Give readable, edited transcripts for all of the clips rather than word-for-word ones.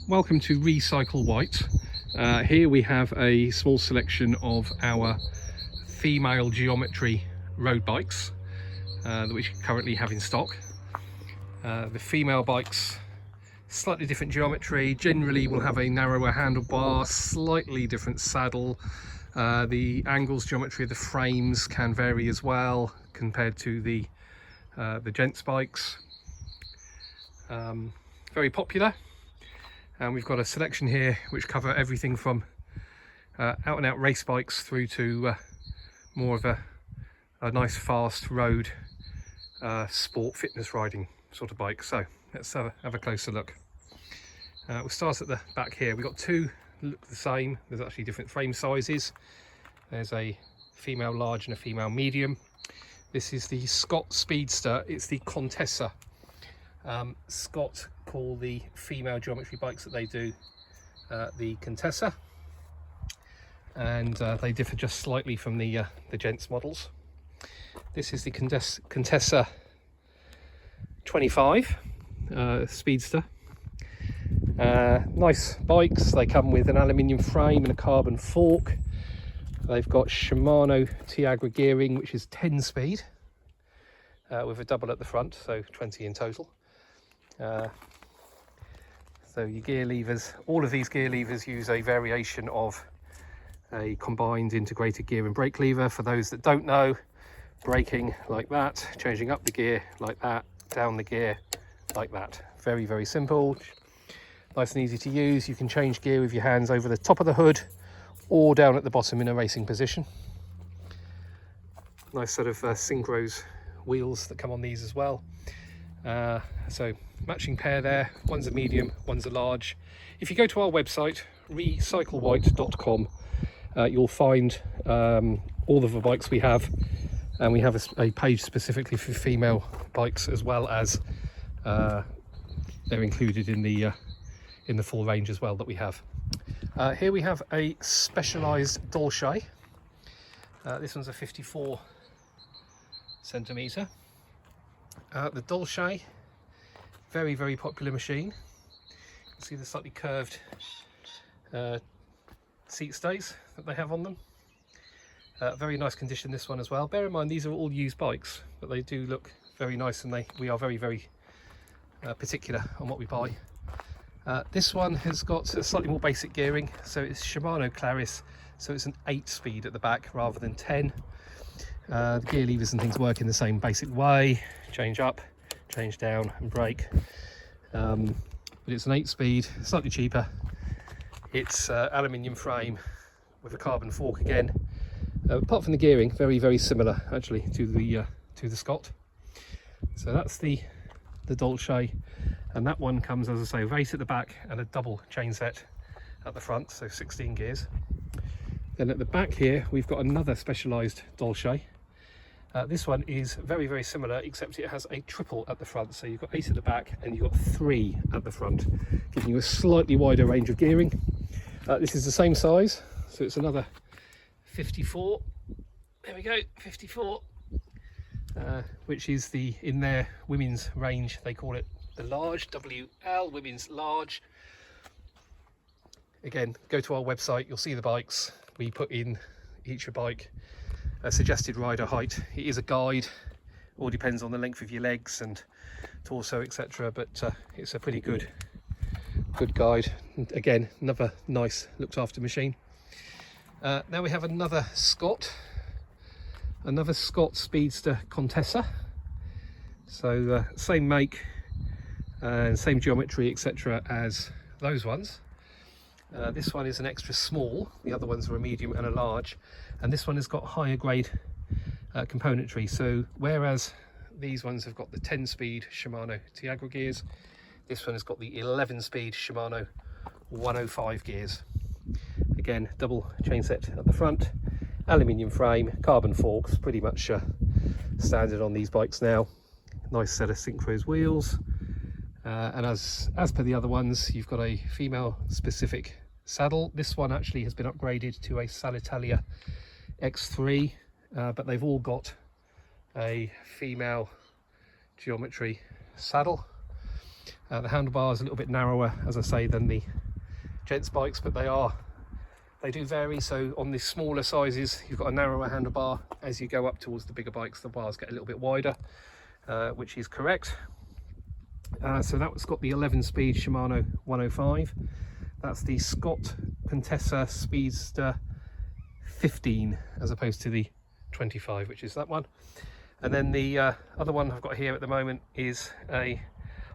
Welcome to Re-Cycle Wight. Here we have a small selection of our female geometry road bikes that we currently have in stock. The female bikes, slightly different geometry, generally will have a narrower handlebar, slightly different saddle. The angles, geometry of the frames can vary as well compared to the gents bikes. Very popular. And we've got a selection here which cover everything from out and out race bikes through to more of a nice fast road sport fitness riding sort of bike. So let's have a closer look. We'll start at the back here. We've got two look the same. There's actually different frame sizes. There's a female large and a female medium. This is the Scott Speedster. It's the Contessa. Scott call the female geometry bikes that they do the Contessa, and they differ just slightly from the gents models. This is the Contessa 25 Speedster. Nice bikes. They come with an aluminium frame and a carbon fork. They've got Shimano Tiagra gearing, which is 10 speed with a double at the front, so 20 in total. So your gear levers, all of these gear levers use a variation of a combined integrated gear and brake lever. For those that don't know, braking like that, changing up the gear like that, down the gear like that. Very, very simple, nice and easy to use. You can change gear with your hands over the top of the hood or down at the bottom in a racing position. Nice sort of synchros wheels that come on these as well. So matching pair there, one's a medium, one's a large. If you go to our website recyclewight.com, you'll find all of the bikes we have, and we have a page specifically for female bikes, as well as they're included in the full range as well that we have. Here we have a specialized Dolce. This one's a 54 centimeter. The Dolce, very, very popular machine. You can see the slightly curved seat stays that they have on them. Very nice condition, this one as well. Bear in mind, these are all used bikes, but they do look very nice, and we are very, very particular on what we buy. This one has got a slightly more basic gearing, so it's Shimano Claris, so it's an 8-speed at the back rather than 10. The gear levers and things work in the same basic way: change up, change down and brake. But it's an 8-speed, slightly cheaper. It's aluminium frame with a carbon fork again. Apart from the gearing, very, very similar actually to the Scott. So that's the Dolce, and that one comes, as I say, with 8 at the back and a double chain set at the front, so 16 gears. Then at the back here we've got another specialized Dolce. This one is very, very similar, except it has a triple at the front. So you've got 8 at the back and you've got 3 at the front, giving you a slightly wider range of gearing. This is the same size, so it's another 54. There we go, 54, which is in their women's range, they call it the large, WL, women's large. Again, go to our website, you'll see the bikes. We put in each bike a suggested rider height. It is a guide, all depends on the length of your legs and torso, etc., but it's a pretty good guide. And again, another nice looked after machine. Now we have another Scott Speedster Contessa. So same make and same geometry, etc., as those ones. This one is an extra small, the other ones are a medium and a large, and this one has got higher grade componentry. So whereas these ones have got the 10-speed Shimano Tiagra gears, this one has got the 11-speed Shimano 105 gears. Again, double chain set at the front, aluminium frame, carbon forks, pretty much standard on these bikes now. Nice set of synchros wheels, and as per the other ones, you've got a female specific saddle. This one actually has been upgraded to a Salitalia X3, but they've all got a female geometry saddle. The handlebars are a little bit narrower, as I say, than the gents bikes, but they do vary. So on the smaller sizes, you've got a narrower handlebar. As you go up towards the bigger bikes, the bars get a little bit wider, which is correct. So that's got the 11-speed Shimano 105. That's the Scott Contessa Speedster 15, as opposed to the 25, which is that one. And then the other one I've got here at the moment is a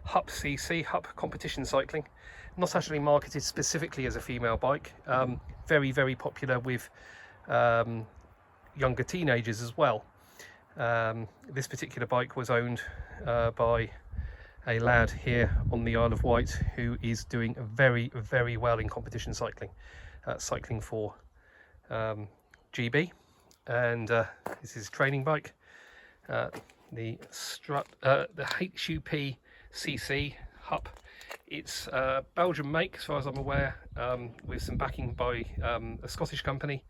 Hup CC, Hup Competition Cycling. Not actually marketed specifically as a female bike. Very, very popular with younger teenagers as well. This particular bike was owned by a lad here on the Isle of Wight who is doing very, very well in competition cycling, cycling for GB, and this is his training bike, the HUP CC Hup. It's a Belgian make, as far as I'm aware, with some backing by a Scottish company.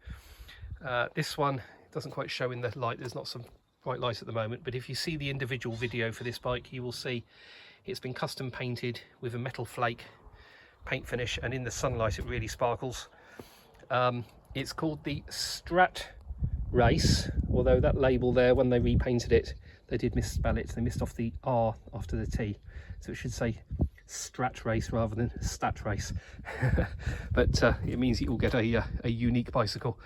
This one doesn't quite show in the light, there's not some bright light at the moment, but if you see the individual video for this bike, you will see it's been custom painted with a metal flake paint finish, and in the sunlight it really sparkles. It's called the Straatrace, although that label there, when they repainted it, they did misspell it. They missed off the R after the T, so it should say Straatrace rather than Statrace. But it means you'll get a unique bicycle.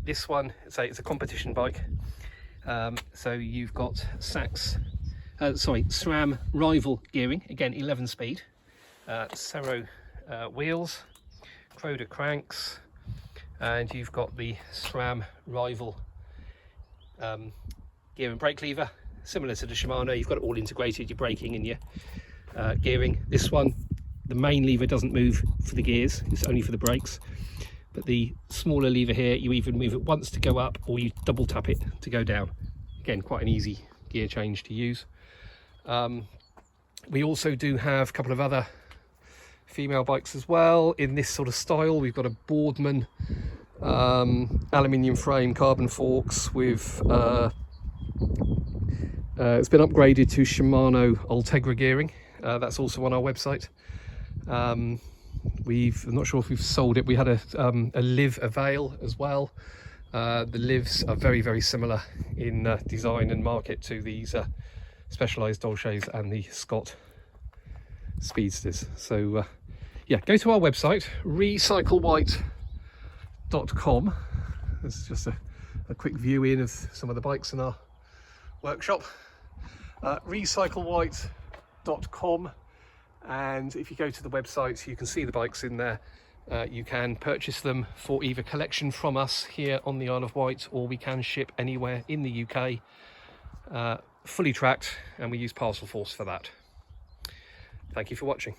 This one, it's a competition bike. So you've got SRAM rival gearing, again 11 speed, Serro wheels, Croda cranks, and you've got the SRAM rival gear and brake lever, similar to the Shimano. You've got it all integrated, your braking and your gearing. This one, the main lever doesn't move for the gears, it's only for the brakes, but the smaller lever here, you either move it once to go up or you double tap it to go down. Again, quite an easy gear change to use. We also do have a couple of other female bikes as well in this sort of style. We've got a Boardman aluminium frame carbon forks with it's been upgraded to Shimano Ultegra gearing. That's also on our website. I'm not sure if we've sold it. We had a Liv Avail as well. The Livs are very, very similar in design and market to these specialised Dolces and the Scott Speedsters. So yeah, go to our website, Re-Cycle-Wight.com. This is just a quick view in of some of the bikes in our workshop. Re-Cycle-Wight.com, and if you go to the website you can see the bikes in there. You can purchase them for either collection from us here on the Isle of Wight, or we can ship anywhere in the UK, fully tracked, and we use Parcel Force for that. Thank you for watching.